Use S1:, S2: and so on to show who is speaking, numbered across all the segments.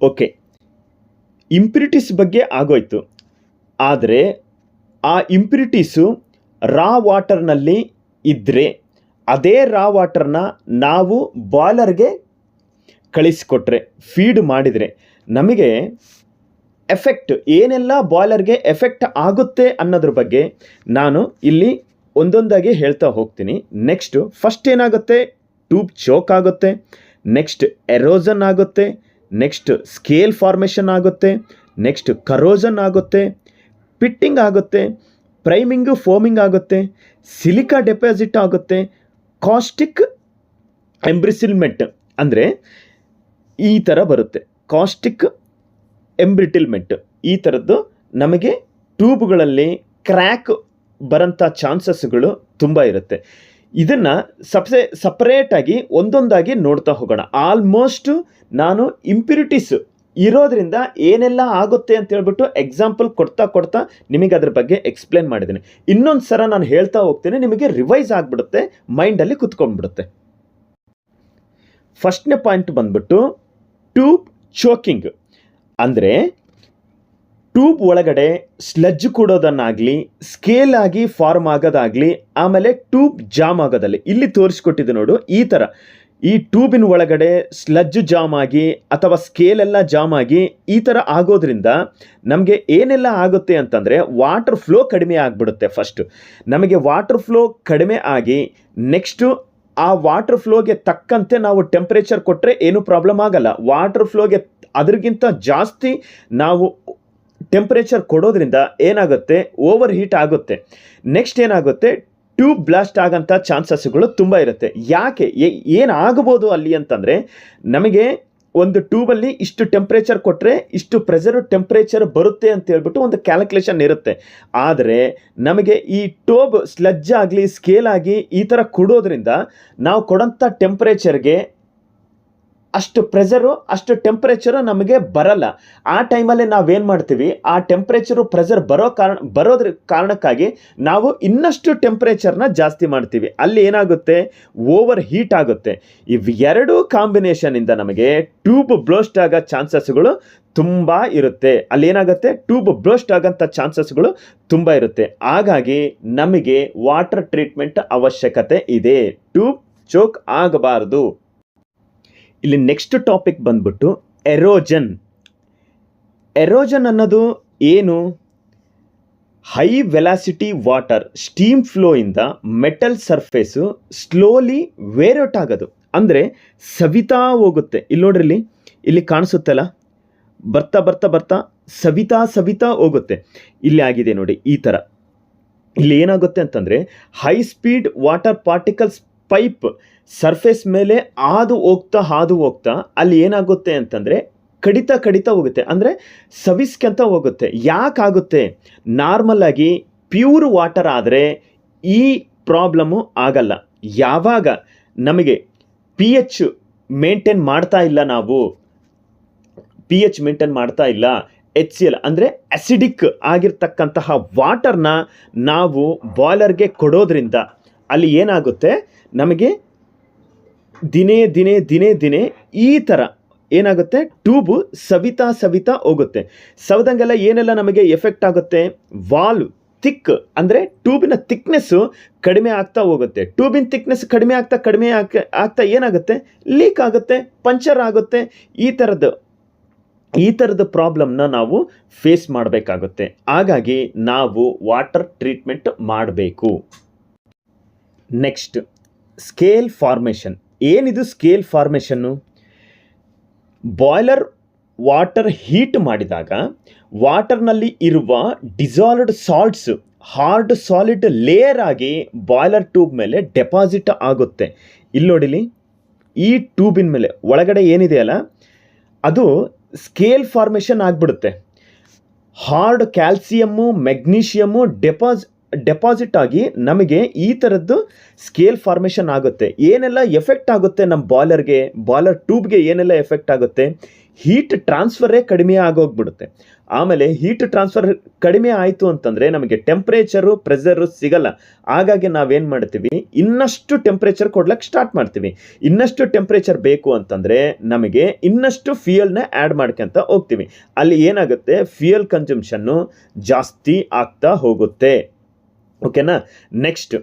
S1: Okay, impurities ಬಗ್ಗೆ ಆಗೋಯ್ತು. ಆದರೆ ಆ ಇಂಪ್ಯೂರಿಟೀಸು ರಾ ವಾಟರ್ನಲ್ಲಿ ಇದ್ದರೆ ಅದೇ ರಾ ವಾಟರ್ನ ನಾವು ಬಾಯ್ಲರ್ಗೆ ಕಳಿಸಿಕೊಟ್ರೆ, ಫೀಡ್ ಮಾಡಿದರೆ ನಮಗೆ ಎಫೆಕ್ಟ್ ಏನೆಲ್ಲ ಬಾಯ್ಲರ್ಗೆ ಎಫೆಕ್ಟ್ ಆಗುತ್ತೆ ಅನ್ನೋದ್ರ ಬಗ್ಗೆ ನಾನು ಇಲ್ಲಿ ಒಂದೊಂದಾಗಿ ಹೇಳ್ತಾ ಹೋಗ್ತೀನಿ. ನೆಕ್ಸ್ಟು ಫಸ್ಟ್ ಏನಾಗುತ್ತೆ, ಟ್ಯೂಬ್ ಚೋಕ್ ಆಗುತ್ತೆ, ನೆಕ್ಸ್ಟ್ ಎರೋಸನ್ ಆಗುತ್ತೆ, ನೆಕ್ಸ್ಟ್ ಸ್ಕೇಲ್ ಫಾರ್ಮೇಷನ್ ಆಗುತ್ತೆ, ನೆಕ್ಸ್ಟ್ ಕರೋಸನ್ ಆಗುತ್ತೆ, ಪಿಟ್ಟಿಂಗ್ ಆಗುತ್ತೆ, ಪ್ರೈಮಿಂಗು ಫೋಮಿಂಗ್ ಆಗುತ್ತೆ, ಸಿಲಿಕಾ ಡೆಪಾಸಿಟ್ ಆಗುತ್ತೆ, ಕಾಸ್ಟಿಕ್ ಎಂಬ್ರಿಸಿಲ್ಮೆಂಟ್ ಅಂದರೆ ಈ ಥರ ಬರುತ್ತೆ. ಕಾಸ್ಟಿಕ್ ಎಂಬ್ರಿಟಿಲ್ಮೆಂಟ್ ಈ ಥರದ್ದು ನಮಗೆ ಟ್ಯೂಬ್ಗಳಲ್ಲಿ ಕ್ರ್ಯಾಕ್ ಬರೋಂಥ ಚಾನ್ಸಸ್ಗಳು ತುಂಬ ಇರುತ್ತೆ. ಇದನ್ನು ಸಪ್ರೇಟಾಗಿ ಒಂದೊಂದಾಗಿ ನೋಡ್ತಾ ಹೋಗೋಣ. ಆಲ್ಮೋಸ್ಟ್ ನಾನು ಇಂಪ್ಯೂರಿಟೀಸ್ ಇರೋದ್ರಿಂದ ಏನೆಲ್ಲ ಆಗುತ್ತೆ ಅಂತ ಹೇಳ್ಬಿಟ್ಟು ಎಕ್ಸಾಂಪಲ್ ಕೊಡ್ತಾ ನಿಮಗೆ ಅದ್ರ ಬಗ್ಗೆ ಎಕ್ಸ್ಪ್ಲೇನ್ ಮಾಡಿದ್ದೀನಿ. ಇನ್ನೊಂದು ಸಲ ನಾನು ಹೇಳ್ತಾ ಹೋಗ್ತೀನಿ, ನಿಮಗೆ ರಿವೈಸ್ ಆಗಿಬಿಡುತ್ತೆ, ಮೈಂಡಲ್ಲಿ ಕುತ್ಕೊಂಡ್ಬಿಡುತ್ತೆ. ಫಸ್ಟ್ನೇ ಪಾಯಿಂಟ್ ಬಂದ್ಬಿಟ್ಟು ಟ್ಯೂಬ್ ಚೋಕಿಂಗ್ ಅಂದರೆ ಟ್ಯೂಬ್ ಒಳಗಡೆ ಸ್ಲಜ್ ಕೊಡೋದನ್ನಾಗಲಿ, ಸ್ಕೇಲ್ ಆಗಿ ಫಾರ್ಮ್ ಆಗೋದಾಗಲಿ, ಆಮೇಲೆ ಟ್ಯೂಬ್ ಜಾಮ್ ಆಗೋದಲ್ಲಿ ಇಲ್ಲಿ ತೋರಿಸ್ಕೊಟ್ಟಿದೆ ನೋಡು. ಈ ಥರ ಈ ಟ್ಯೂಬಿನ ಒಳಗಡೆ ಸ್ಲಜ್ ಜಾಮ್ ಆಗಿ ಅಥವಾ ಸ್ಕೇಲೆಲ್ಲ ಜಾಮ್ ಆಗಿ ಈ ಥರ ಆಗೋದ್ರಿಂದ ನಮಗೆ ಏನೆಲ್ಲ ಆಗುತ್ತೆ ಅಂತಂದರೆ ವಾಟರ್ ಫ್ಲೋ ಕಡಿಮೆ ಆಗಿಬಿಡುತ್ತೆ. ಫಸ್ಟು ನಮಗೆ ವಾಟರ್ ಫ್ಲೋ ಕಡಿಮೆ ಆಗಿ ನೆಕ್ಸ್ಟು ಆ ವಾಟರ್ ಫ್ಲೋಗೆ ತಕ್ಕಂತೆ ನಾವು ಟೆಂಪ್ರೇಚರ್ ಕೊಟ್ಟರೆ ಏನೂ ಪ್ರಾಬ್ಲಮ್ ಆಗಲ್ಲ. ವಾಟರ್ ಫ್ಲೋಗೆ ಅದರಿಗಿಂತ ಜಾಸ್ತಿ ನಾವು ಟೆಂಪ್ರೇಚರ್ ಕೊಡೋದ್ರಿಂದ ಏನಾಗುತ್ತೆ, ಓವರ್ ಹೀಟ್ ಆಗುತ್ತೆ. ನೆಕ್ಸ್ಟ್ ಏನಾಗುತ್ತೆ, ಟ್ಯೂಬ್ ಬ್ಲಾಸ್ಟ್ ಆಗೋಂಥ ಚಾನ್ಸಸ್ಗಳು ತುಂಬ ಇರುತ್ತೆ. ಯಾಕೆ ಏನಾಗಬಹುದು ಅಲ್ಲಿ ಅಂತಂದರೆ, ನಮಗೆ ಒಂದು ಟ್ಯೂಬಲ್ಲಿ ಇಷ್ಟು ಟೆಂಪ್ರೇಚರ್ ಕೊಟ್ಟರೆ ಇಷ್ಟು ಟೆಂಪ್ರೇಚರ್ ಬರುತ್ತೆ ಅಂತ ಹೇಳ್ಬಿಟ್ಟು ಒಂದು ಕ್ಯಾಲ್ಕುಲೇಷನ್ ಇರುತ್ತೆ. ಆದರೆ ನಮಗೆ ಈ ಟ್ಯೂಬ್ ಸ್ಲಜ್ ಆಗಲಿ ಸ್ಕೇಲ್ ಆಗಿ ಈ ಥರ ಕೊಡೋದ್ರಿಂದ ನಾವು ಕೊಡೋಂಥ ಟೆಂಪ್ರೇಚರ್ಗೆ ಅಷ್ಟು ಪ್ರೆಷರು ಅಷ್ಟು ಟೆಂಪ್ರೇಚರು ನಮಗೆ ಬರಲ್ಲ. ಆ ಟೈಮಲ್ಲಿ ನಾವೇನು ಮಾಡ್ತೀವಿ, ಆ ಟೆಂಪ್ರೇಚರು ಪ್ರೆಷರ್ ಬರೋದ್ರ ಕಾರಣಕ್ಕಾಗಿ ನಾವು ಇನ್ನಷ್ಟು ಟೆಂಪ್ರೇಚರ್ನ ಜಾಸ್ತಿ ಮಾಡ್ತೀವಿ. ಅಲ್ಲಿ ಏನಾಗುತ್ತೆ, ಓವರ್ ಹೀಟ್ ಆಗುತ್ತೆ. ಇವೆರಡೂ ಕಾಂಬಿನೇಷನಿಂದ ನಮಗೆ ಟ್ಯೂಬ್ ಬ್ಲಾಸ್ಟ್ ಆಗೋ ಚಾನ್ಸಸ್ಗಳು ತುಂಬ ಇರುತ್ತೆ. ಅಲ್ಲಿ ಏನಾಗುತ್ತೆ, ಟ್ಯೂಬ್ ಬ್ಲಾಸ್ಟ್ ಆಗೋಂಥ ಚಾನ್ಸಸ್ಗಳು ತುಂಬ ಇರುತ್ತೆ. ಹಾಗಾಗಿ ನಮಗೆ ವಾಟರ್ ಟ್ರೀಟ್ಮೆಂಟ್ ಅವಶ್ಯಕತೆ ಇದೆ, ಟ್ಯೂಬ್ ಚೋಕ್ ಆಗಬಾರ್ದು. ಇಲ್ಲಿ ನೆಕ್ಸ್ಟ್ ಟಾಪಿಕ್ ಬಂದ್ಬಿಟ್ಟು ಎರೋಜನ್. ಎರೋಜನ್ ಅನ್ನೋದು ಏನು, ಹೈ ವೆಲಾಸಿಟಿ ವಾಟರ್ ಸ್ಟೀಮ್ ಫ್ಲೋಯಿಂದ ಮೆಟಲ್ ಸರ್ಫೇಸು ಸ್ಲೋಲಿ ವೇರೋಟ್ ಆಗೋದು, ಅಂದರೆ ಸವಿತಾ ಹೋಗುತ್ತೆ. ಇಲ್ಲಿ ನೋಡ್ರಿ, ಇಲ್ಲಿ ಕಾಣಿಸುತ್ತಲ್ಲ, ಬರ್ತಾ ಸವಿತಾ ಹೋಗುತ್ತೆ. ಇಲ್ಲಿ ಆಗಿದೆ ನೋಡಿ ಈ ಥರ. ಇಲ್ಲಿ ಏನಾಗುತ್ತೆ ಅಂತಂದರೆ, high speed water particles pipe surface ಮೇಲೆ ಹಾದು ಹೋಗ್ತಾ ಅಲ್ಲಿ ಏನಾಗುತ್ತೆ ಅಂತಂದರೆ ಕಡಿತಾ ಹೋಗುತ್ತೆ, ಅಂದರೆ ಸವಿಸ್ಕೊಂತ ಹೋಗುತ್ತೆ. ಯಾಕಾಗುತ್ತೆ, ನಾರ್ಮಲ್ ಆಗಿ ಪ್ಯೂರ್ ವಾಟರ್ ಆದರೆ ಈ ಪ್ರಾಬ್ಲಮ್ಮು ಆಗಲ್ಲ. ಯಾವಾಗ ನಮಗೆ pH ಮೇಂಟೈನ್ ಮಾಡ್ತಾ ಇಲ್ಲ, ನಾವು pH ಮೇಂಟೈನ್ ಮಾಡ್ತಾ ಇಲ್ಲ, HCl ಅಂದರೆ ಅಸಿಡಿಕ್ ಆಗಿರ್ತಕ್ಕಂತಹ ವಾಟರ್ನ ನಾವು ಬಾಯ್ಲರ್ಗೆ ಕೊಡೋದ್ರಿಂದ ಅಲ್ಲಿ ಏನಾಗುತ್ತೆ, ನಮಗೆ ದಿನೇ ಈ ಥರ ಏನಾಗುತ್ತೆ, ಟ್ಯೂಬು ಸವಿತಾ ಹೋಗುತ್ತೆ. ಸವದಂಗೆಲ್ಲ ಏನೆಲ್ಲ ನಮಗೆ ಎಫೆಕ್ಟ್ ಆಗುತ್ತೆ, ವಾಲ್ ಥಿಕ್ ಅಂದರೆ ಟ್ಯೂಬಿನ ಥಿಕ್ನೆಸ್ಸು ಕಡಿಮೆ ಆಗ್ತಾ ಹೋಗುತ್ತೆ. ಟ್ಯೂಬಿನ ಥಿಕ್ನೆಸ್ ಕಡಿಮೆ ಆಗ್ತಾ ಏನಾಗುತ್ತೆ, ಲೀಕ್ ಆಗುತ್ತೆ, ಪಂಚರ್ ಆಗುತ್ತೆ. ಈ ಥರದ ಪ್ರಾಬ್ಲಮ್ನ ನಾವು ಫೇಸ್ ಮಾಡಬೇಕಾಗುತ್ತೆ. ಹಾಗಾಗಿ ನಾವು ವಾಟರ್ ಟ್ರೀಟ್ಮೆಂಟ್ ಮಾಡಬೇಕು. Next scale formation. ಏನಿದು ಸ್ಕೇಲ್ ಫಾರ್ಮೇಷನ್ನು, ಬಾಯ್ಲರ್ ವಾಟರ್ ಹೀಟ್ ಮಾಡಿದಾಗ ವಾಟರ್ನಲ್ಲಿ ಇರುವ dissolved salts hard solid layer ಆಗಿ ಬಾಯ್ಲರ್ ಟ್ಯೂಬ್ ಮೇಲೆ ಡೆಪಾಸಿಟ್ ಆಗುತ್ತೆ. ಇಲ್ಲಿ ನೋಡಿಲಿ, ಈ ಟ್ಯೂಬಿನ ಮೇಲೆ ಒಳಗಡೆ ಏನಿದೆಯಲ್ಲ ಅದು ಸ್ಕೇಲ್ ಫಾರ್ಮೇಷನ್ ಆಗಿಬಿಡುತ್ತೆ. ಹಾರ್ಡ್ ಕ್ಯಾಲ್ಸಿಯಮ್ಮು ಮೆಗ್ನೀಷಿಯಮ್ಮು ಡೆಪಾಸಿಟ್ ಆಗಿ ನಮಗೆ ಈ ಥರದ್ದು ಸ್ಕೇಲ್ ಫಾರ್ಮೇಷನ್ ಆಗುತ್ತೆ. ಏನೆಲ್ಲ ಎಫೆಕ್ಟ್ ಆಗುತ್ತೆ ನಮ್ಮ ಬಾಯ್ಲರ್ ಟ್ಯೂಬ್ಗೆ ಏನೆಲ್ಲ ಎಫೆಕ್ಟ್ ಆಗುತ್ತೆ, ಹೀಟ್ ಟ್ರಾನ್ಸ್ಫರೇ ಕಡಿಮೆ ಆಗೋಗ್ಬಿಡುತ್ತೆ. ಆಮೇಲೆ ಹೀಟ್ ಟ್ರಾನ್ಸ್ಫರ್ ಕಡಿಮೆ ಆಯಿತು ಅಂತಂದರೆ ನಮಗೆ ಟೆಂಪ್ರೇಚರು ಪ್ರೆಷರು ಸಿಗಲ್ಲ. ಹಾಗಾಗಿ ನಾವೇನು ಮಾಡ್ತೀವಿ, ಇನ್ನಷ್ಟು ಟೆಂಪ್ರೇಚರ್ ಕೊಡ್ಲಿಕ್ಕೆ ಸ್ಟಾರ್ಟ್ ಮಾಡ್ತೀವಿ. ಇನ್ನಷ್ಟು ಟೆಂಪ್ರೇಚರ್ ಬೇಕು ಅಂತಂದರೆ ನಮಗೆ ಇನ್ನಷ್ಟು ಫ್ಯೂಯಲ್ನ ಆ್ಯಡ್ ಮಾಡ್ಕೊಂತ ಹೋಗ್ತೀವಿ. ಅಲ್ಲಿ ಏನಾಗುತ್ತೆ, ಫ್ಯೂಯಲ್ ಕನ್ಸಂಪ್ಷನ್ನು ಜಾಸ್ತಿ ಆಗ್ತಾ ಹೋಗುತ್ತೆ. ಓಕೆನಾ. ನೆಕ್ಸ್ಟ್,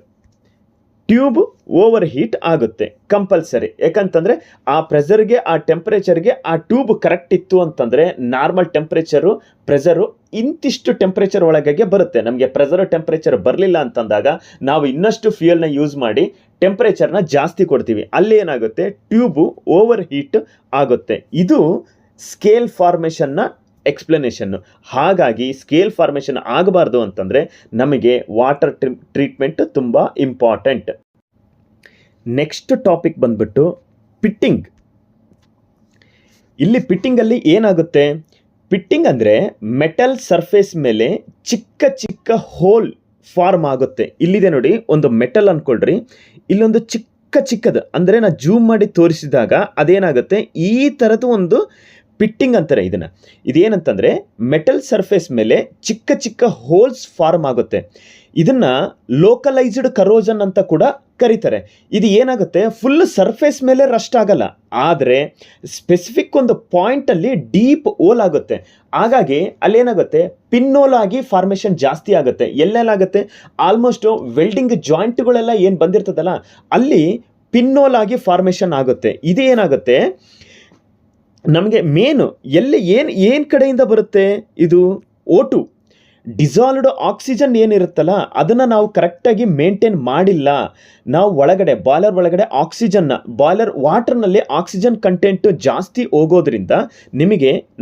S1: ಟ್ಯೂಬ್ ಓವರ್ ಹೀಟ್ ಆಗುತ್ತೆ ಕಂಪಲ್ಸರಿ. ಯಾಕಂತಂದರೆ ಆ ಪ್ರೆಷರ್ಗೆ ಆ ಟೆಂಪ್ರೇಚರ್ಗೆ ಆ ಟ್ಯೂಬ್ ಕರೆಕ್ಟ್ ಇತ್ತು ಅಂತಂದರೆ ನಾರ್ಮಲ್ ಟೆಂಪ್ರೇಚರು ಪ್ರೆಷರು ಇಂತಿಷ್ಟು ಟೆಂಪ್ರೇಚರ್ ಒಳಗೆ ಬರುತ್ತೆ. ನಮಗೆ ಪ್ರೆಷರ್ ಟೆಂಪ್ರೇಚರ್ ಬರಲಿಲ್ಲ ಅಂತಂದಾಗ ನಾವು ಇನ್ನಷ್ಟು ಫ್ಯೂಯಲ್ನ ಯೂಸ್ ಮಾಡಿ ಟೆಂಪ್ರೇಚರ್ನ ಜಾಸ್ತಿ ಕೊಡ್ತೀವಿ. ಅಲ್ಲಿ ಏನಾಗುತ್ತೆ, ಟ್ಯೂಬು ಓವರ್ ಹೀಟ್ ಆಗುತ್ತೆ. ಇದು ಸ್ಕೇಲ್ ಫಾರ್ಮೇಷನ್ನ ಎಕ್ಸ್ಪ್ಲನೇಷನ್ನು. ಹಾಗಾಗಿ ಸ್ಕೇಲ್ ಫಾರ್ಮೇಷನ್ ಆಗಬಾರ್ದು ಅಂತಂದರೆ ನಮಗೆ ವಾಟರ್ ಟ್ರೀಟ್ಮೆಂಟ್ ತುಂಬ ಇಂಪಾರ್ಟೆಂಟ್. ನೆಕ್ಸ್ಟ್ ಟಾಪಿಕ್ ಬಂದ್ಬಿಟ್ಟು ಪಿಟ್ಟಿಂಗ್. ಇಲ್ಲಿ ಪಿಟ್ಟಿಂಗಲ್ಲಿ ಏನಾಗುತ್ತೆ, ಪಿಟ್ಟಿಂಗ್ ಅಂದರೆ ಮೆಟಲ್ ಸರ್ಫೇಸ್ ಮೇಲೆ ಚಿಕ್ಕ ಚಿಕ್ಕ ಹೋಲ್ ಫಾರ್ಮ್ ಆಗುತ್ತೆ. ಇಲ್ಲಿದೆ ನೋಡಿ, ಒಂದು ಮೆಟಲ್ ಅಂದ್ಕೊಳ್ರಿ, ಇಲ್ಲೊಂದು ಚಿಕ್ಕದು ಅಂದರೆ ನಾನು ಜೂಮ್ ಮಾಡಿ ತೋರಿಸಿದಾಗ ಅದೇನಾಗುತ್ತೆ, ಈ ಥರದ್ದು ಒಂದು ಪಿಟ್ಟಿಂಗ್ ಅಂತಾರೆ ಇದನ್ನು. ಇದೇನಂತಂದರೆ ಮೆಟಲ್ ಸರ್ಫೇಸ್ ಮೇಲೆ ಚಿಕ್ಕ ಚಿಕ್ಕ ಹೋಲ್ಸ್ ಫಾರ್ಮ್ ಆಗುತ್ತೆ. ಇದನ್ನು ಲೋಕಲೈಸ್ಡ್ ಕರೋಜನ್ ಅಂತ ಕೂಡ ಕರೀತಾರೆ. ಇದು ಏನಾಗುತ್ತೆ, ಫುಲ್ ಸರ್ಫೇಸ್ ಮೇಲೆ ರಸ್ಟ್ ಆಗಲ್ಲ, ಆದರೆ ಸ್ಪೆಸಿಫಿಕ್ ಒಂದು ಪಾಯಿಂಟಲ್ಲಿ ಡೀಪ್ ಹೋಲ್ ಆಗುತ್ತೆ. ಹಾಗಾಗಿ ಅಲ್ಲೇನಾಗುತ್ತೆ, ಪಿನ್ನೋಲ್ ಆಗಿ ಫಾರ್ಮೇಷನ್ ಜಾಸ್ತಿ ಆಗುತ್ತೆ. ಎಲ್ಲೆಲ್ಲಾಗುತ್ತೆ, ಆಲ್ಮೋಸ್ಟು ವೆಲ್ಡಿಂಗ್ ಜಾಯಿಂಟ್ಗಳೆಲ್ಲ ಏನು ಬಂದಿರ್ತದಲ್ಲ ಅಲ್ಲಿ ಪಿನ್ನೋಲ್ ಆಗಿ ಫಾರ್ಮೇಷನ್ ಆಗುತ್ತೆ. ಇದೇನಾಗುತ್ತೆ, ನಮಗೆ ಮೇನು ಎಲ್ಲಿ ಏನು ಕಡೆಯಿಂದ ಬರುತ್ತೆ, ಇದು O2 ಡಿಸಾಲ್ವ್ಡ್ ಆಕ್ಸಿಜನ್ ಏನಿರುತ್ತಲ್ಲ ಅದನ್ನು ನಾವು ಕರೆಕ್ಟಾಗಿ ಮೇಂಟೈನ್ ಮಾಡಿಲ್ಲ. ನಾವು ಬಾಯ್ಲರ್ ಒಳಗಡೆ ಬಾಯ್ಲರ್ ವಾಟರ್ನಲ್ಲಿ ಆಕ್ಸಿಜನ್ ಕಂಟೆಂಟು ಜಾಸ್ತಿ ಹೋಗೋದ್ರಿಂದ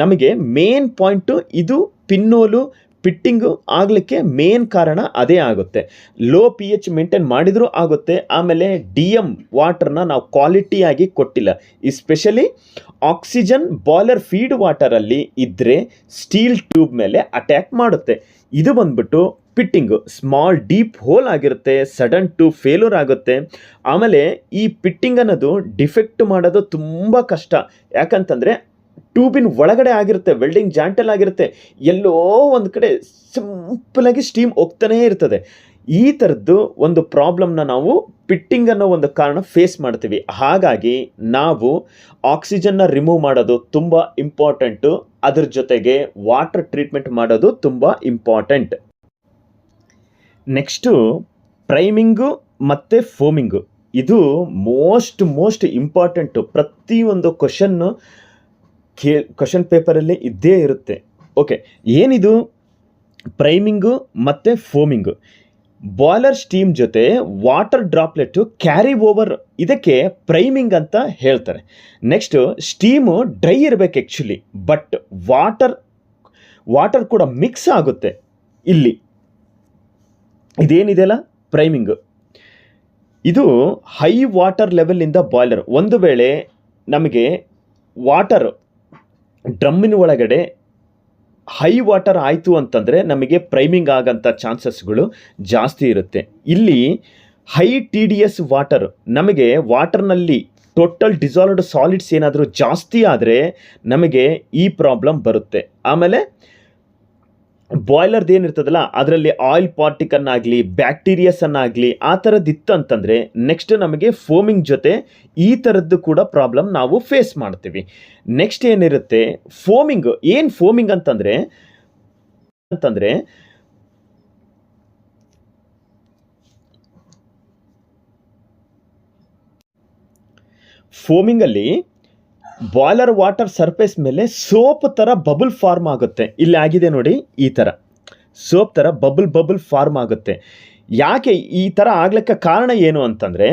S1: ನಮಗೆ ಮೇನ್ ಪಾಯಿಂಟು ಇದು ಪಿನ್ನೋಲು ಪಿಟ್ಟಿಂಗು ಆಗಲಿಕ್ಕೆ ಮೇನ್ ಕಾರಣ ಅದೇ ಆಗುತ್ತೆ. ಲೋ pH ಮೇಂಟೈನ್ ಮಾಡಿದರೂ ಆಗುತ್ತೆ. ಆಮೇಲೆ DM ವಾಟರ್ನ ನಾವು ಕ್ವಾಲಿಟಿಯಾಗಿ ಕೊಟ್ಟಿಲ್ಲ. ಎಸ್ಪೆಷಲಿ ಆಕ್ಸಿಜನ್ ಬಾಯ್ಲರ್ ಫೀಡ್ ವಾಟರಲ್ಲಿ ಇದ್ದರೆ ಸ್ಟೀಲ್ ಟ್ಯೂಬ್ ಮೇಲೆ ಅಟ್ಯಾಕ್ ಮಾಡುತ್ತೆ. ಇದು ಬಂದ್ಬಿಟ್ಟು ಪಿಟ್ಟಿಂಗು ಸ್ಮಾಲ್ ಡೀಪ್ ಹೋಲ್ ಆಗಿರುತ್ತೆ, ಸಡನ್ ಟು ಫೇಲ್ಯೂರ್ ಆಗುತ್ತೆ. ಆಮೇಲೆ ಈ ಪಿಟ್ಟಿಂಗ್ ಅನ್ನೋದು ಡಿಫೆಕ್ಟ್ ಮಾಡೋದು ತುಂಬ ಕಷ್ಟ. ಯಾಕಂತಂದರೆ ಟ್ಯೂಬಿನ ಒಳಗಡೆ ಆಗಿರುತ್ತೆ, ವೆಲ್ಡಿಂಗ್ ಜಾಯಿಂಟಲ್ಲಿ ಆಗಿರುತ್ತೆ, ಎಲ್ಲೋ ಒಂದು ಕಡೆ ಸಿಂಪಲಾಗಿ ಸ್ಟೀಮ್ ಹೋಗ್ತಾನೇ ಇರ್ತದೆ. ಈ ಥರದ್ದು ಒಂದು ಪ್ರಾಬ್ಲಮ್ನ ನಾವು ಪಿಟ್ಟಿಂಗ್ ಅನ್ನೋ ಒಂದು ಕಾರಣ ಫೇಸ್ ಮಾಡ್ತೀವಿ. ಹಾಗಾಗಿ ನಾವು ಆಕ್ಸಿಜನ್ನ ರಿಮೂವ್ ಮಾಡೋದು ತುಂಬ ಇಂಪಾರ್ಟೆಂಟು. ಅದ್ರ ಜೊತೆಗೆ ವಾಟರ್ ಟ್ರೀಟ್ಮೆಂಟ್ ಮಾಡೋದು ತುಂಬ ಇಂಪಾರ್ಟೆಂಟ್. ನೆಕ್ಸ್ಟು ಪ್ರೈಮಿಂಗು ಮತ್ತು ಫೋಮಿಂಗು. ಇದು ಮೋಸ್ಟ್ ಇಂಪಾರ್ಟೆಂಟು. ಪ್ರತಿಯೊಂದು ಕ್ವಶನ್ ಪೇಪರಲ್ಲಿ ಇದ್ದೇ ಇರುತ್ತೆ. ಓಕೆ, ಏನಿದು ಪ್ರೈಮಿಂಗು ಮತ್ತು ಫೋಮಿಂಗು? ಬಾಯ್ಲರ್ ಸ್ಟೀಮ್ ಜೊತೆ ವಾಟರ್ ಡ್ರಾಪ್ಲೆಟು ಕ್ಯಾರಿ ಓವರ್, ಇದಕ್ಕೆ ಪ್ರೈಮಿಂಗ್ ಅಂತ ಹೇಳ್ತಾರೆ. ನೆಕ್ಸ್ಟು ಸ್ಟೀಮು ಡ್ರೈ ಇರಬೇಕು ಆ್ಯಕ್ಚುಲಿ, ಬಟ್ ವಾಟರ್ ಕೂಡ ಮಿಕ್ಸ್ ಆಗುತ್ತೆ. ಇಲ್ಲಿ ಇದೇನಿದೆಯಲ್ಲ ಪ್ರೈಮಿಂಗು, ಇದು ಹೈ ವಾಟರ್ ಲೆವೆಲಿಂದ ಬಾಯ್ಲರ್, ಒಂದು ವೇಳೆ ನಮಗೆ ವಾಟರ್ ಡ್ರಮ್ಮಿನ ಒಳಗಡೆ ಹೈ ವಾಟರ್ ಆಯಿತು ಅಂತಂದರೆ ನಮಗೆ ಪ್ರೈಮಿಂಗ್ ಆಗೋಂಥ ಚಾನ್ಸಸ್ಗಳು ಜಾಸ್ತಿ ಇರುತ್ತೆ. ಇಲ್ಲಿ ಹೈ TDS ವಾಟರ್, ನಮಗೆ ವಾಟರ್ನಲ್ಲಿ ಟೋಟಲ್ ಡಿಸಾಲ್ವ್ಡ್ ಸಾಲಿಡ್ಸ್ ಏನಾದರೂ ಜಾಸ್ತಿ ಆದರೆ ನಮಗೆ ಈ ಪ್ರಾಬ್ಲಮ್ ಬರುತ್ತೆ. ಆಮೇಲೆ ಬಾಯ್ಲರ್ದು ಏನಿರ್ತದಲ್ಲ ಅದರಲ್ಲಿ ಆಯಿಲ್ ಪಾರ್ಟಿಕನ್ನಾಗಲಿ ಬ್ಯಾಕ್ಟೀರಿಯಸನ್ನಾಗಲಿ ಆ ಥರದ್ದು ಇತ್ತು ಅಂತಂದರೆ ನೆಕ್ಸ್ಟ್ ನಮಗೆ ಫೋಮಿಂಗ್ ಜೊತೆ ಈ ಥರದ್ದು ಕೂಡ ಪ್ರಾಬ್ಲಮ್ ನಾವು ಫೇಸ್ ಮಾಡ್ತೀವಿ. ನೆಕ್ಸ್ಟ್ ಏನಿರುತ್ತೆ ಫೋಮಿಂಗ್. ಏನು ಫೋಮಿಂಗ್ ಅಂತಂದರೆ ಫೋಮಿಂಗಲ್ಲಿ ಬಾಯ್ಲರ್ ವಾಟರ್ ಸರ್ಫೇಸ್ ಮೇಲೆ ಸೋಪ್ ಥರ ಬಬಲ್ ಫಾರ್ಮ್ ಆಗುತ್ತೆ. ಇಲ್ಲಿ ಆಗಿದೆ ನೋಡಿ, ಈ ಥರ ಸೋಪ್ ಥರ ಬಬಲ್ ಫಾರ್ಮ್ ಆಗುತ್ತೆ. ಯಾಕೆ ಈ ಥರ ಆಗ್ಲಿಕ್ಕೆ ಕಾರಣ ಏನು ಅಂತಂದರೆ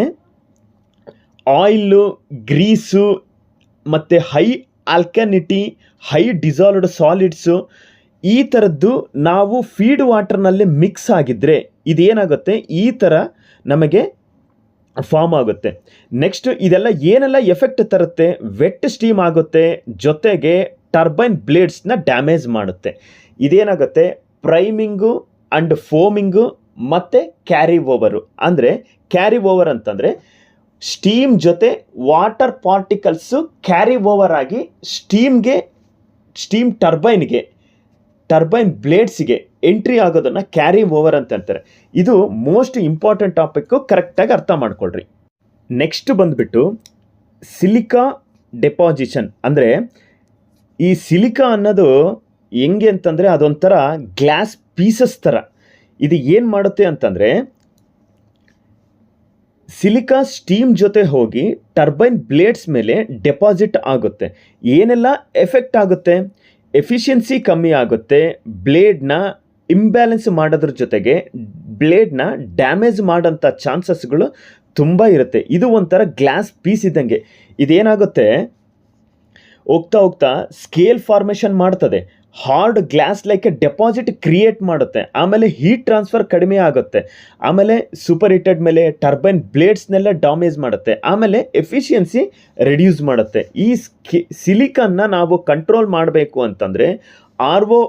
S1: ಆಯಿಲು, ಗ್ರೀಸು ಮತ್ತು ಹೈ ಆಲ್ಕನಿಟಿ, ಹೈ ಡಿಸಾಲ್ವ್ಡ್ ಸಾಲಿಡ್ಸು ಈ ಥರದ್ದು ನಾವು ಫೀಡ್ ವಾಟರ್ನಲ್ಲಿ ಮಿಕ್ಸ್ ಆಗಿದ್ದರೆ ಇದೇನಾಗುತ್ತೆ, ಈ ಥರ ನಮಗೆ ಫಾರ್ಮ್ ಆಗುತ್ತೆ. ನೆಕ್ಸ್ಟ್ ಇದೆಲ್ಲ ಏನೆಲ್ಲ ಎಫೆಕ್ಟ್ ತರುತ್ತೆ, ವೆಟ್ ಸ್ಟೀಮ್ ಆಗುತ್ತೆ, ಜೊತೆಗೆ ಟರ್ಬೈನ್ ಬ್ಲೇಡ್ಸ್ನ ಡ್ಯಾಮೇಜ್ ಮಾಡುತ್ತೆ. ಇದೇನಾಗುತ್ತೆ ಪ್ರೈಮಿಂಗು ಆ್ಯಂಡ್ ಫೋಮಿಂಗು ಮತ್ತು ಕ್ಯಾರಿ ಓವರು. ಅಂದರೆ ಕ್ಯಾರಿ ಓವರ್ ಅಂತಂದರೆ ಸ್ಟೀಮ್ ಜೊತೆ ವಾಟರ್ ಪಾರ್ಟಿಕಲ್ಸು ಕ್ಯಾರಿ ಓವರ್ ಆಗಿ ಸ್ಟೀಮ್ಗೆ ಸ್ಟೀಮ್ ಟರ್ಬೈನ್ ಬ್ಲೇಡ್ಸ್ಗೆ ಎಂಟ್ರಿ ಆಗೋದನ್ನು ಕ್ಯಾರಿ ಓವರ್ ಅಂತ ಅಂತಾರೆ. ಇದು ಮೋಸ್ಟ್ ಇಂಪಾರ್ಟೆಂಟ್ ಟಾಪಿಕ್ಕು, ಕರೆಕ್ಟಾಗಿ ಅರ್ಥ ಮಾಡ್ಕೊಳ್ರಿ. ನೆಕ್ಸ್ಟ್ ಬಂದುಬಿಟ್ಟು ಸಿಲಿಕಾ ಡೆಪಾಸಿಷನ್. ಅಂದರೆ ಈ ಸಿಲಿಕಾ ಅನ್ನೋದು ಹೆಂಗೆ ಅಂತಂದರೆ ಅದೊಂಥರ ಗ್ಲಾಸ್ ಪೀಸಸ್ ಥರ. ಇದು ಏನು ಮಾಡುತ್ತೆ ಅಂತಂದರೆ ಸಿಲಿಕಾ ಸ್ಟೀಮ್ ಜೊತೆ ಹೋಗಿ ಟರ್ಬೈನ್ ಬ್ಲೇಡ್ಸ್ ಮೇಲೆ ಡೆಪಾಸಿಟ್ ಆಗುತ್ತೆ. ಏನೆಲ್ಲ ಎಫೆಕ್ಟ್ ಆಗುತ್ತೆ? ಎಫಿಷಿಯನ್ಸಿ ಕಮ್ಮಿ ಆಗುತ್ತೆ, ಬ್ಲೇಡ್ನ ಇಂಬ್ಯಾಲೆನ್ಸ್ ಮಾಡೋದ್ರ ಜೊತೆಗೆ ಬ್ಲೇಡ್ನ ಡ್ಯಾಮೇಜ್ ಮಾಡೋಂಥ ಚಾನ್ಸಸ್ಗಳು ತುಂಬ ಇರುತ್ತೆ. ಇದು ಒಂಥರ ಗ್ಲಾಸ್ ಪೀಸ್ ಇದ್ದಂಗೆ. ಇದೇನಾಗುತ್ತೆ, ಹೋಗ್ತಾ ಹೋಗ್ತಾ ಸ್ಕೇಲ್ ಫಾರ್ಮೇಷನ್ ಮಾಡ್ತದೆ, hard glass like deposit create ಮಾಡುತ್ತೆ, ಆಮೇಲೆ ಹೀಟ್ ಟ್ರಾನ್ಸ್ಫರ್ ಕಡಿಮೆ ಆಗುತ್ತೆ, ಆಮೇಲೆ ಸೂಪರ್ ಹೀಟೆಡ್ ಮೇಲೆ ಟರ್ಬೈನ್ ಬ್ಲೇಡ್ಸ್ನೆಲ್ಲ ಡ್ಯಾಮೇಜ್ ಮಾಡುತ್ತೆ, ಆಮೇಲೆ ಎಫಿಷಿಯನ್ಸಿ ರೆಡ್ಯೂಸ್ ಮಾಡುತ್ತೆ. ಈ ಸಿಲಿಕಾನ್ನ ನಾವು ಕಂಟ್ರೋಲ್ ಮಾಡಬೇಕು ಅಂತಂದರೆ RO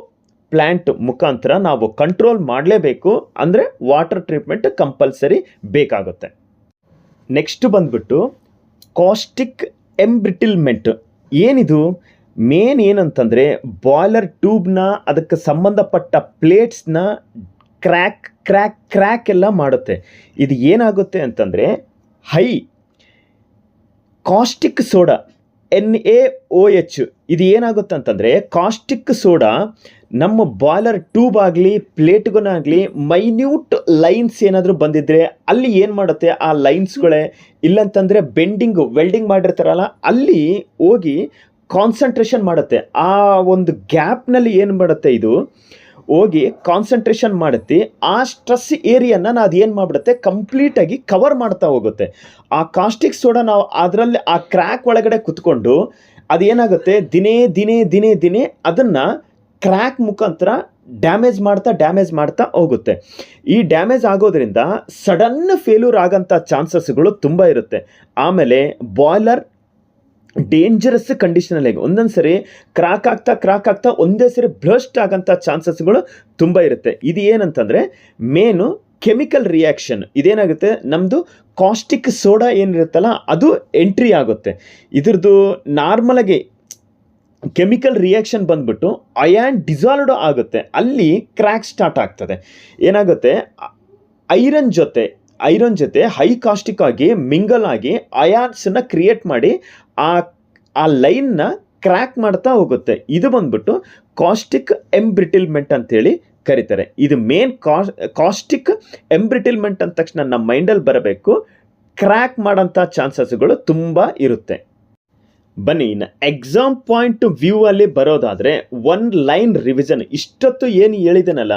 S1: ಪ್ಲ್ಯಾಂಟ್ ಮುಖಾಂತರ ನಾವು ಕಂಟ್ರೋಲ್ ಮಾಡಲೇಬೇಕು. ಅಂದರೆ ವಾಟರ್ ಟ್ರೀಟ್ಮೆಂಟ್ ಕಂಪಲ್ಸರಿ ಬೇಕಾಗುತ್ತೆ. ನೆಕ್ಸ್ಟ್ ಬಂದ್ಬಿಟ್ಟು ಕಾಸ್ಟಿಕ್ ಎಂಬ್ರಿಟಿಲ್ಮೆಂಟ್. ಏನಿದು? ಮೇನ್ ಏನಂತಂದರೆ ಬಾಯ್ಲರ್ ಟ್ಯೂಬ್ನ ಅದಕ್ಕೆ ಸಂಬಂಧಪಟ್ಟ ಪ್ಲೇಟ್ಸ್ನ ಕ್ರ್ಯಾಕ್ ಎಲ್ಲ ಮಾಡುತ್ತೆ. ಇದು ಏನಾಗುತ್ತೆ ಅಂತಂದರೆ ಹೈ ಕಾಸ್ಟಿಕ್ ಸೋಡಾ NaOH. ಇದು ಏನಾಗುತ್ತೆ ಅಂತಂದರೆ ಕಾಸ್ಟಿಕ್ ಸೋಡಾ ನಮ್ಮ ಬಾಯ್ಲರ್ ಟ್ಯೂಬ್ ಆಗಲಿ ಪ್ಲೇಟ್ಗನಾಗಲಿ ಮೈನ್ಯೂಟ್ ಲೈನ್ಸ್ ಏನಾದರೂ ಬಂದಿದ್ದರೆ ಅಲ್ಲಿ ಏನು ಮಾಡುತ್ತೆ, ಆ ಲೈನ್ಸ್ಗಳೇ ಇಲ್ಲಂತಂದರೆ ವೆಲ್ಡಿಂಗ್ ಮಾಡಿರ್ತಾರಲ್ಲ ಅಲ್ಲಿ ಹೋಗಿ ಕಾನ್ಸಂಟ್ರೇಷನ್ ಮಾಡುತ್ತೆ. ಆ ಒಂದು ಗ್ಯಾಪ್ನಲ್ಲಿ ಏನು ಮಾಡುತ್ತೆ, ಇದು ಹೋಗಿ ಕಾನ್ಸಂಟ್ರೇಷನ್ ಮಾಡುತ್ತೆ. ಆ ಸ್ಟ್ರೆಸ್ ಏರಿಯಾನ ಅದು ಏನು ಮಾಡಿಬಿಡುತ್ತೆ, ಕಂಪ್ಲೀಟಾಗಿ ಕವರ್ ಮಾಡ್ತಾ ಹೋಗುತ್ತೆ. ಆ ಕಾಸ್ಟಿಕ್ ಸೋಡಾ ನಾವು ಅದರಲ್ಲಿ ಆ ಕ್ರ್ಯಾಕ್ ಒಳಗಡೆ ಕುತ್ಕೊಂಡು ಅದೇನಾಗುತ್ತೆ, ದಿನೇ ಅದನ್ನು ಕ್ರ್ಯಾಕ್ ಮುಖಾಂತರ ಡ್ಯಾಮೇಜ್ ಮಾಡ್ತಾ ಹೋಗುತ್ತೆ. ಈ ಡ್ಯಾಮೇಜ್ ಆಗೋದ್ರಿಂದ ಸಡನ್ ಫೇಲ್ಯೂರ್ ಆಗೋಂಥ ಚಾನ್ಸಸ್ಗಳು ತುಂಬ ಇರುತ್ತೆ. ಆಮೇಲೆ ಬಾಯ್ಲರ್ ಡೇಂಜರಸ್ ಕಂಡೀಷನಲ್ಲಿ ಒಂದೊಂದು ಸರಿ ಕ್ರಾಕ್ ಆಗ್ತಾ ಒಂದೇ ಸರಿ ಬ್ಲಸ್ಟ್ ಆಗೋಂಥ ಚಾನ್ಸಸ್ಗಳು ತುಂಬ ಇರುತ್ತೆ. ಇದು ಏನಂತಂದರೆ ಮೇನು ಕೆಮಿಕಲ್ ರಿಯಾಕ್ಷನ್. ಇದೇನಾಗುತ್ತೆ, ನಮ್ಮದು ಕಾಸ್ಟಿಕ್ ಸೋಡಾ ಏನಿರುತ್ತಲ್ಲ ಅದು ಎಂಟ್ರಿ ಆಗುತ್ತೆ. ಇದ್ರದ್ದು ನಾರ್ಮಲಾಗಿ ಕೆಮಿಕಲ್ ರಿಯಾಕ್ಷನ್ ಬಂದ್ಬಿಟ್ಟು ಅಯಾನ್ ಡಿಸಾಲ್ವ್ಡ್ ಆಗುತ್ತೆ, ಅಲ್ಲಿ ಕ್ರ್ಯಾಕ್ ಸ್ಟಾರ್ಟ್ ಆಗ್ತದೆ. ಏನಾಗುತ್ತೆ, ಐರನ್ ಜೊತೆ ಹೈ ಕಾಸ್ಟಿಕ್ ಆಗಿ ಮಿಂಗಲ್ ಆಗಿ ಅಯಾನ್ಸನ್ನು ಕ್ರಿಯೇಟ್ ಮಾಡಿ ಆ ಲೈನ್ನ ಕ್ರ್ಯಾಕ್ ಮಾಡ್ತಾ ಹೋಗುತ್ತೆ. ಇದು ಬಂದ್ಬಿಟ್ಟು ಕಾಸ್ಟಿಕ್ ಎಂಬ್ರಿಟಿಲ್ಮೆಂಟ್ ಅಂತೇಳಿ ಕರೀತಾರೆ. ಇದು ಮೇನ್ ಕಾಸ್ಟಿಕ್ ಎಂಬ್ರಿಟಿಲ್ಮೆಂಟ್ ಅಂದ ತಕ್ಷಣ ನಮ್ಮ ಮೈಂಡಲ್ಲಿ ಬರಬೇಕು, ಕ್ರ್ಯಾಕ್ ಮಾಡೋಂಥ ಚಾನ್ಸಸ್ಗಳು ತುಂಬ ಇರುತ್ತೆ. ಬನ್ನಿ ಇನ್ನು ಎಕ್ಸಾಮ್ ಪಾಯಿಂಟ್ ವ್ಯೂ ಅಲ್ಲಿ ಬರೋದಾದರೆ ಒನ್ ಲೈನ್ ರಿವಿಷನ್. ಇಷ್ಟೊತ್ತು ಏನು ಹೇಳಿದೆನಲ್ಲ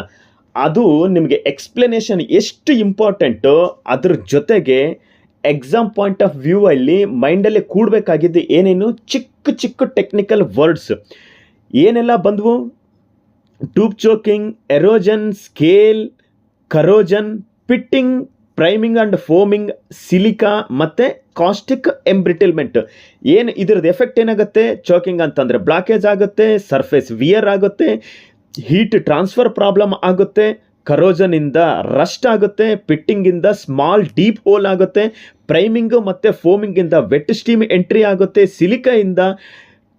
S1: ಅದು ನಿಮಗೆ ಎಕ್ಸ್ಪ್ಲನೇಷನ್ ಎಷ್ಟು ಇಂಪಾರ್ಟೆಂಟು, ಅದ್ರ ಜೊತೆಗೆ ಎಕ್ಸಾಮ್ ಪಾಯಿಂಟ್ ಆಫ್ ವ್ಯೂ ಅಲ್ಲಿ ಮೈಂಡಲ್ಲಿ ಕೂಡಬೇಕಾಗಿದ್ದು ಏನೇನು ಚಿಕ್ಕ ಟೆಕ್ನಿಕಲ್ ವರ್ಡ್ಸ್ ಏನೆಲ್ಲ ಬಂದವು, tube choking, erosion, scale, corrosion, pitting, priming and foaming, silica ಮತ್ತು ಕಾಸ್ಟಿಕ್ ಎಂಬ್ರಿಟಿಲ್ಮೆಂಟ್. ಏನು ಇದ್ರದ್ದು ಎಫೆಕ್ಟ್ ಏನಾಗುತ್ತೆ, ಚೋಕಿಂಗ್ ಅಂತಂದರೆ ಬ್ಲಾಕೇಜ್ ಆಗುತ್ತೆ, ಸರ್ಫೇಸ್ ವಿಯರ್ ಆಗುತ್ತೆ, ಹೀಟ್ ಟ್ರಾನ್ಸ್ಫರ್ ಪ್ರಾಬ್ಲಮ್ ಆಗುತ್ತೆ, ಕರೋಜನಿಂದ ರಸ್ಟ್ ಆಗುತ್ತೆ, ಪಿಟ್ಟಿಂಗಿಂದ ಸ್ಮಾಲ್ ಡೀಪ್ ಹೋಲ್ ಆಗುತ್ತೆ, ಪ್ರೈಮಿಂಗು ಮತ್ತು ಫೋಮಿಂಗಿಂದ ವೆಟ್ ಸ್ಟೀಮ್ ಎಂಟ್ರಿ ಆಗುತ್ತೆ, ಸಿಲಿಕಾಯಿಂದ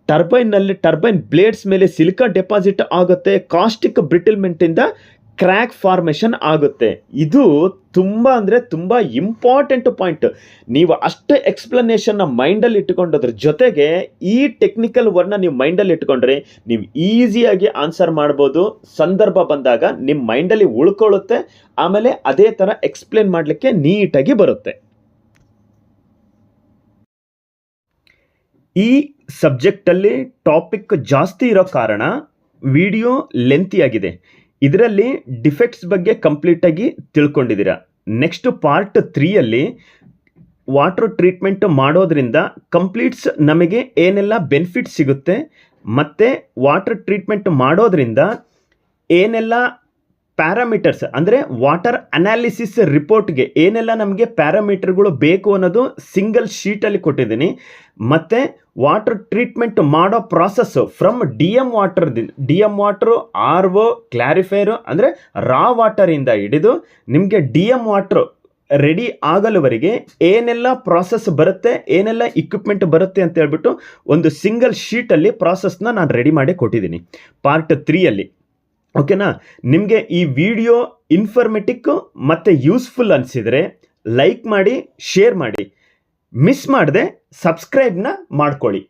S1: ಟರ್ಬೈನ್ ಬ್ಲೇಡ್ಸ್ ಮೇಲೆ ಸಿಲಿಕಾ ಡೆಪಾಸಿಟ್ ಆಗುತ್ತೆ, ಕಾಸ್ಟಿಕ್ ಬ್ರಿಟಿಲ್ಮೆಂಟಿಂದ ಕ್ರ್ಯಾಕ್ ಫಾರ್ಮೇಷನ್ ಆಗುತ್ತೆ. ಇದು ತುಂಬ ಇಂಪಾರ್ಟೆಂಟ್ ಪಾಯಿಂಟ್. ನೀವು ಅಷ್ಟೇ ಎಕ್ಸ್ಪ್ಲನೇಷನ್ನ ಮೈಂಡಲ್ಲಿ ಇಟ್ಕೊಂಡೋದ್ರ ಜೊತೆಗೆ ಈ ಟೆಕ್ನಿಕಲ್ ವರ್ಡ್ನ ನೀವು ಮೈಂಡಲ್ಲಿ ಇಟ್ಕೊಂಡ್ರೆ ನೀವು ಈಸಿಯಾಗಿ ಆನ್ಸರ್ ಮಾಡ್ಬೋದು. ಸಂದರ್ಭ ಬಂದಾಗ ನಿಮ್ಮ ಮೈಂಡಲ್ಲಿ ಉಳ್ಕೊಳ್ಳುತ್ತೆ, ಆಮೇಲೆ ಅದೇ ಥರ ಎಕ್ಸ್ಪ್ಲೇನ್ ಮಾಡಲಿಕ್ಕೆ ನೀಟಾಗಿ ಬರುತ್ತೆ. ಈ ಸಬ್ಜೆಕ್ಟಲ್ಲಿ ಟಾಪಿಕ್ ಜಾಸ್ತಿ ಇರೋ ಕಾರಣ ವಿಡಿಯೋ ಲೆಂತಿಯಾಗಿದೆ. ಇದರಲ್ಲಿ ಡಿಫೆಕ್ಟ್ಸ್ ಬಗ್ಗೆ ಕಂಪ್ಲೀಟಾಗಿ ತಿಳ್ಕೊಂಡಿದ್ದೀರಾ. ನೆಕ್ಸ್ಟ್ ಪಾರ್ಟ್ 3ಯಲ್ಲಿ ವಾಟರ್ ಟ್ರೀಟ್ಮೆಂಟ್ ಮಾಡೋದ್ರಿಂದ ಕಂಪ್ಲೀಟ್ಸ್ ನಮಗೆ ಏನೆಲ್ಲ ಬೆನಿಫಿಟ್ ಸಿಗುತ್ತೆ, ಮತ್ತು ವಾಟರ್ ಟ್ರೀಟ್ಮೆಂಟ್ ಮಾಡೋದ್ರಿಂದ ಏನೆಲ್ಲ ಪ್ಯಾರಾಮೀಟರ್ಸ್ ಅಂದರೆ ವಾಟರ್ ಅನಾಲಿಸಿಸ್ ರಿಪೋರ್ಟ್ಗೆ ಏನೆಲ್ಲ ನಮಗೆ ಪ್ಯಾರಾಮೀಟರ್ಗಳು ಬೇಕು ಅನ್ನೋದು ಸಿಂಗಲ್ ಶೀಟಲ್ಲಿ ಕೊಟ್ಟಿದ್ದೀನಿ. ಮತ್ತು ವಾಟರ್ ಟ್ರೀಟ್ಮೆಂಟ್ ಮಾಡೋ process from D M water, RO, ಕ್ಲಾರಿಫೈರು ಅಂದರೆ ರಾ ವಾಟರಿಂದ ಹಿಡಿದು ನಿಮಗೆ ಡಿ ಎಮ್ ವಾಟ್ರು ರೆಡಿ ಆಗಲವರೆಗೆ ಏನೆಲ್ಲ ಪ್ರಾಸೆಸ್ ಬರುತ್ತೆ, ಏನೆಲ್ಲ ಇಕ್ವಿಪ್ಮೆಂಟ್ ಬರುತ್ತೆ ಅಂತ ಹೇಳ್ಬಿಟ್ಟು ಒಂದು ಸಿಂಗಲ್ ಶೀಟಲ್ಲಿ ಪ್ರಾಸೆಸ್ನ ನಾನು ರೆಡಿ ಮಾಡಿ ಕೊಟ್ಟಿದ್ದೀನಿ ಪಾರ್ಟ್ 3ಅಲ್ಲಿ. ಓಕೆನಾ? ನಿಮಗೆ ಈ ವಿಡಿಯೋ ಇನ್ಫಾರ್ಮೇಟಿಕ್ ಮತ್ತು ಯೂಸ್ಫುಲ್ ಅನಿಸಿದರೆ ಲೈಕ್ ಮಾಡಿ, ಶೇರ್ ಮಾಡಿ, ಮಿಸ್ ಮಾಡದೆ ಸಬ್ಸ್ಕ್ರೈಬ್ನ ಮಾಡ್ಕೊಳ್ಳಿ.